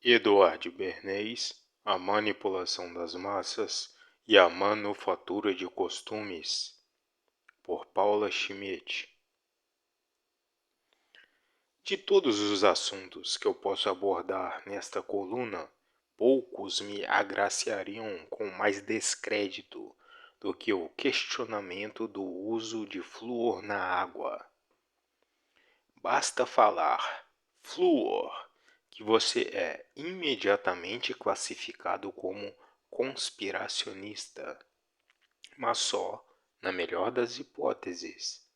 Eduardo Bernays, A Manipulação das Massas e a Manufatura de Costumes, por Paula Schmidt. De todos os assuntos que eu posso abordar nesta coluna, poucos me agraciariam com mais descrédito do que o questionamento do uso de flúor na água. Basta falar flúor que você é imediatamente classificado como conspiracionista, mas só na melhor das hipóteses.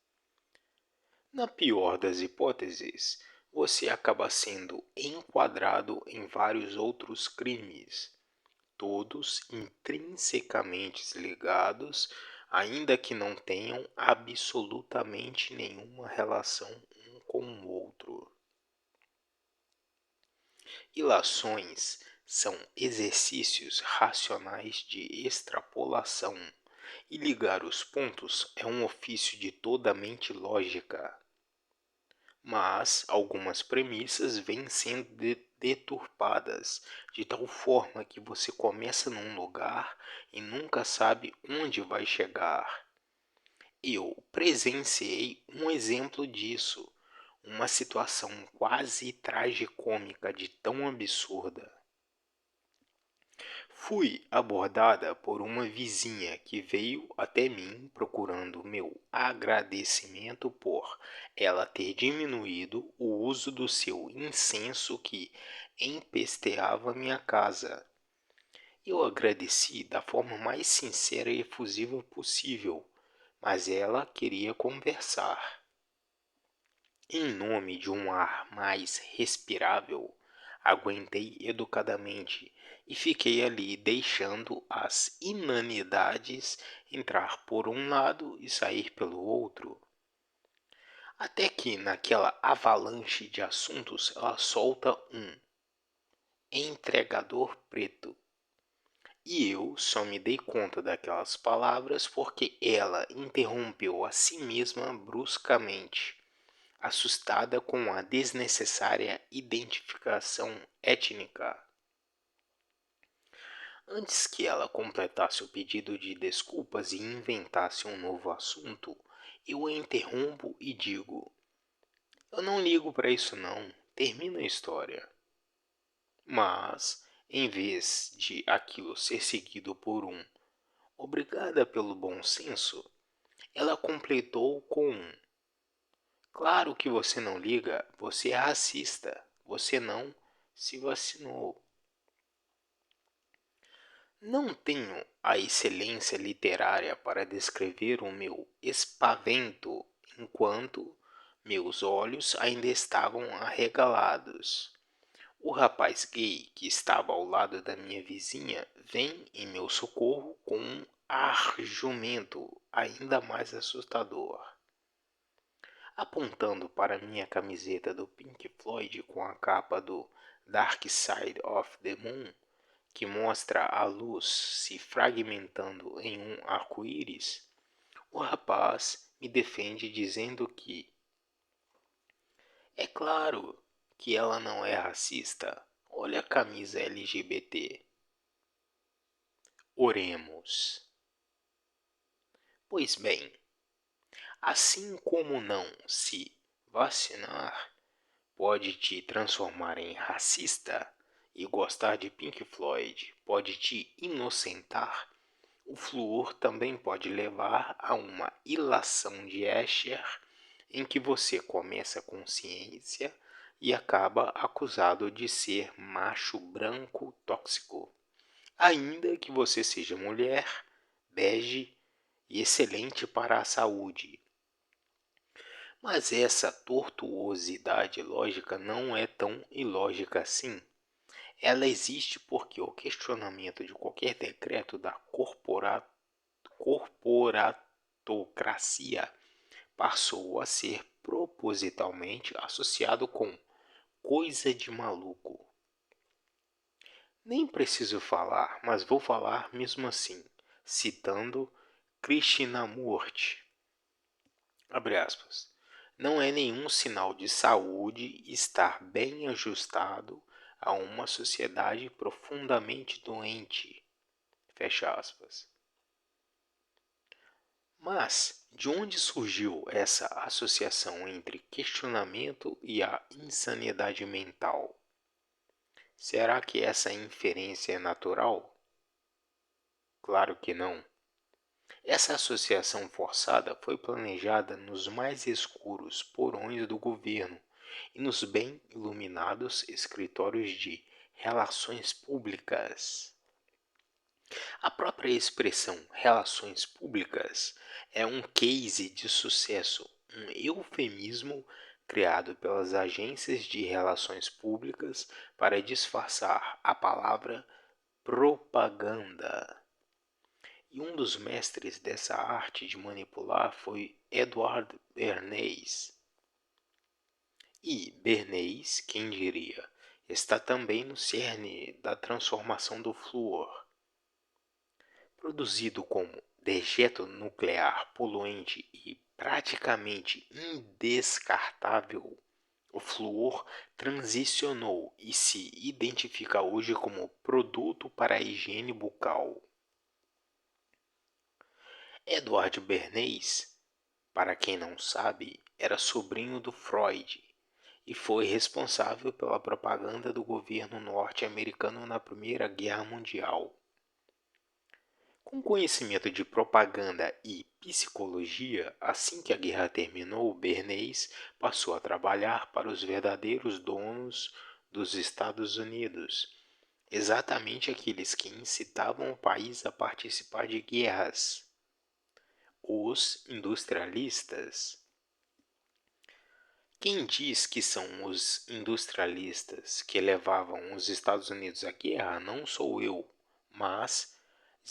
Na pior das hipóteses, você acaba sendo enquadrado em vários outros crimes, todos intrinsecamente ligados, ainda que não tenham absolutamente nenhuma relação um com o outro. Ilações são exercícios racionais de extrapolação, e ligar os pontos é um ofício de toda a mente lógica. Mas algumas premissas vêm sendo deturpadas, de tal forma que você começa num lugar e nunca sabe onde vai chegar. Eu presenciei um exemplo disso, uma situação quase tragicômica de tão absurda. Fui abordada por uma vizinha que veio até mim procurando meu agradecimento por ela ter diminuído o uso do seu incenso que empesteava minha casa. Eu agradeci da forma mais sincera e efusiva possível, mas ela queria conversar. Em nome de um ar mais respirável, aguentei educadamente e fiquei ali deixando as inanidades entrar por um lado e sair pelo outro. Até que naquela avalanche de assuntos ela solta um entregador preto. E eu só me dei conta daquelas palavras porque ela interrompeu a si mesma bruscamente, assustada com a desnecessária identificação étnica. Antes que ela completasse o pedido de desculpas e inventasse um novo assunto, eu a interrompo e digo: eu não ligo para isso não, termina a história. Mas, em vez de aquilo ser seguido por um obrigada pelo bom senso, ela completou com um claro que você não liga, você é racista, você não se vacinou. Não tenho a excelência literária para descrever o meu espavento enquanto meus olhos ainda estavam arregalados. O rapaz gay que estava ao lado da minha vizinha vem em meu socorro com um argumento ainda mais assustador. Apontando para minha camiseta do Pink Floyd com a capa do Dark Side of the Moon, que mostra a luz se fragmentando em um arco-íris, o rapaz me defende dizendo que é claro que ela não é racista. Olha a camisa LGBT. Oremos. Pois bem, assim como não se vacinar pode te transformar em racista e gostar de Pink Floyd pode te inocentar, o flúor também pode levar a uma ilação de Escher em que você começa com ciência e acaba acusado de ser macho branco tóxico, ainda que você seja mulher, bege e excelente para a saúde. Mas essa tortuosidade lógica não é tão ilógica assim. Ela existe porque o questionamento de qualquer decreto da corporatocracia passou a ser propositalmente associado com coisa de maluco. Nem preciso falar, mas vou falar mesmo assim, citando Krishnamurti. Abre aspas. Não é nenhum sinal de saúde estar bem ajustado a uma sociedade profundamente doente. Fecha aspas. Mas de onde surgiu essa associação entre questionamento e a insanidade mental? Será que essa inferência é natural? Claro que não. Essa associação forçada foi planejada nos mais escuros porões do governo e nos bem iluminados escritórios de relações públicas. A própria expressão relações públicas é um case de sucesso, um eufemismo criado pelas agências de relações públicas para disfarçar a palavra propaganda. E um dos mestres dessa arte de manipular foi Edward Bernays. E Bernays, quem diria, está também no cerne da transformação do flúor. Produzido como dejeto nuclear poluente e praticamente indescartável, o flúor transicionou e se identifica hoje como produto para a higiene bucal. Edward Bernays, para quem não sabe, era sobrinho do Freud e foi responsável pela propaganda do governo norte-americano na Primeira Guerra Mundial. Com conhecimento de propaganda e psicologia, assim que a guerra terminou, Bernays passou a trabalhar para os verdadeiros donos dos Estados Unidos, exatamente aqueles que incitavam o país a participar de guerras, os industrialistas. Quem diz que são os industrialistas que levavam os Estados Unidos à guerra não sou eu, mas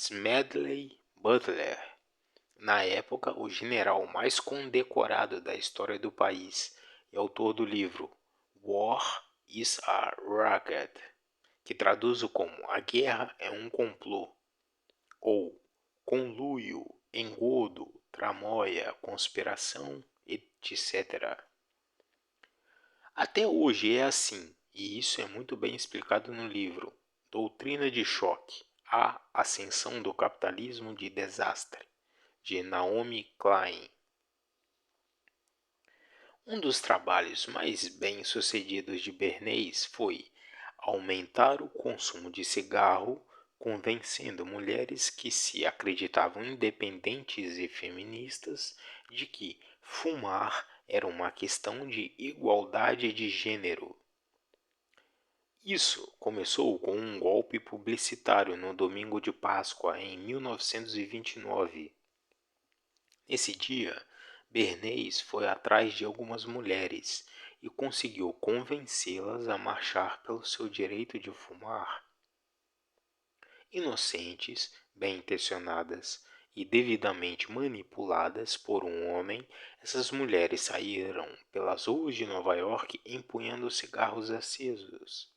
Smedley Butler, na época o general mais condecorado da história do país e autor do livro War is a Racket, que traduzo como A Guerra é um Complô, ou Conluio, Engodo, Tramóia, Conspiração, etc. Até hoje é assim, e isso é muito bem explicado no livro Doutrina de Choque, a Ascensão do Capitalismo de Desastre, de Naomi Klein. Um dos trabalhos mais bem-sucedidos de Bernays foi aumentar o consumo de cigarro, convencendo mulheres que se acreditavam independentes e feministas de que fumar era uma questão de igualdade de gênero. Isso começou com um golpe publicitário no domingo de Páscoa em 1929. Nesse dia, Bernays foi atrás de algumas mulheres e conseguiu convencê-las a marchar pelo seu direito de fumar. Inocentes, bem-intencionadas e devidamente manipuladas por um homem, essas mulheres saíram pelas ruas de Nova York empunhando cigarros acesos,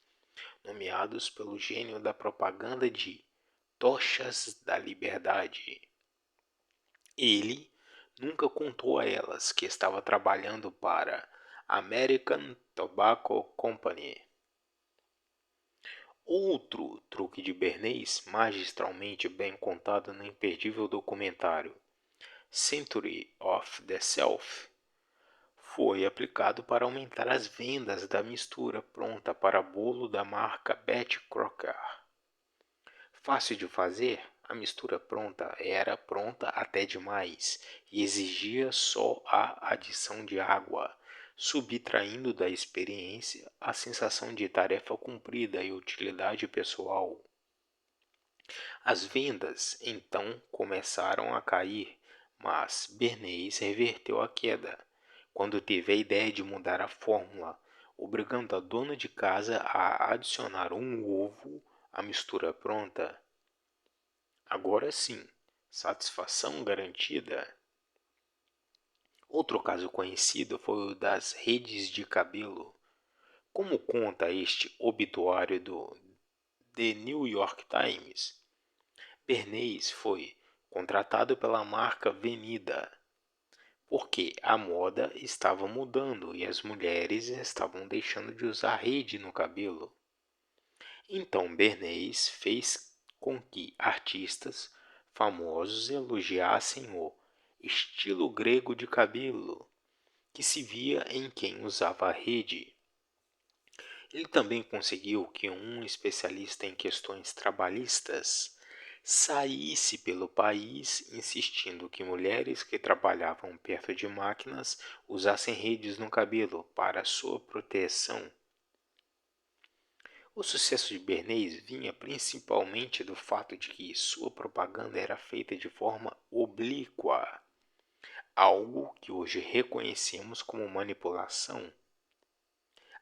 nomeados pelo gênio da propaganda de Tochas da Liberdade. Ele nunca contou a elas que estava trabalhando para American Tobacco Company. Outro truque de Bernays, magistralmente bem contado no imperdível documentário Century of the Self, foi aplicado para aumentar as vendas da mistura pronta para bolo da marca Betty Crocker. Fácil de fazer, a mistura pronta era pronta até demais e exigia só a adição de água, subtraindo da experiência a sensação de tarefa cumprida e utilidade pessoal. As vendas então começaram a cair, mas Bernays reverteu a queda quando teve a ideia de mudar a fórmula, obrigando a dona de casa a adicionar um ovo à mistura pronta. Agora sim, satisfação garantida. Outro caso conhecido foi o das redes de cabelo. Como conta este obituário do The New York Times, Bernays foi contratado pela marca Venida, porque a moda estava mudando e as mulheres estavam deixando de usar rede no cabelo. Então Bernays fez com que artistas famosos elogiassem o estilo grego de cabelo que se via em quem usava a rede. Ele também conseguiu que um especialista em questões trabalhistas saísse pelo país insistindo que mulheres que trabalhavam perto de máquinas usassem redes no cabelo para sua proteção. O sucesso de Bernays vinha principalmente do fato de que sua propaganda era feita de forma oblíqua, algo que hoje reconhecemos como manipulação.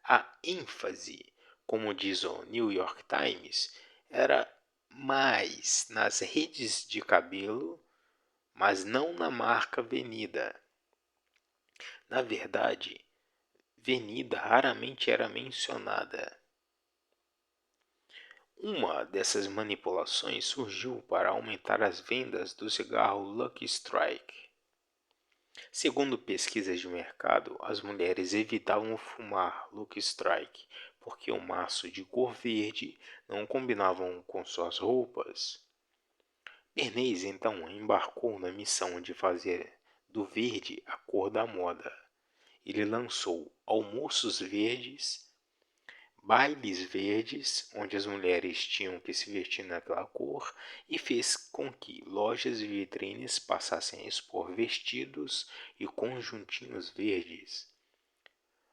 A ênfase, como diz o New York Times, era mais nas redes de cabelo, mas não na marca Venida. Na verdade, Venida raramente era mencionada. Uma dessas manipulações surgiu para aumentar as vendas do cigarro Lucky Strike. Segundo pesquisas de mercado, as mulheres evitavam fumar Lucky Strike porque o maço de cor verde não combinavam com suas roupas. Bernays então embarcou na missão de fazer do verde a cor da moda. Ele lançou almoços verdes, bailes verdes, onde as mulheres tinham que se vestir naquela cor, e fez com que lojas e vitrines passassem a expor vestidos e conjuntinhos verdes.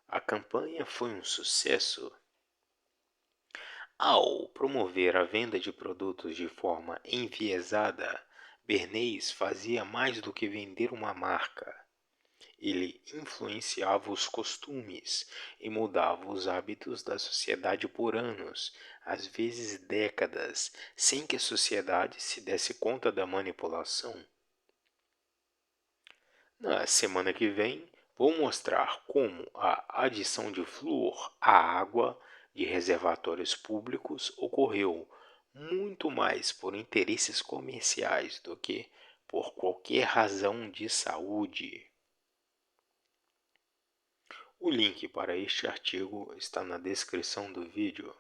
A campanha foi um sucesso. Ao promover a venda de produtos de forma enviesada, Bernays fazia mais do que vender uma marca. Ele influenciava os costumes e mudava os hábitos da sociedade por anos, às vezes décadas, sem que a sociedade se desse conta da manipulação. Na semana que vem, vou mostrar como a adição de flúor à água de reservatórios públicos ocorreu muito mais por interesses comerciais do que por qualquer razão de saúde. O link para este artigo está na descrição do vídeo.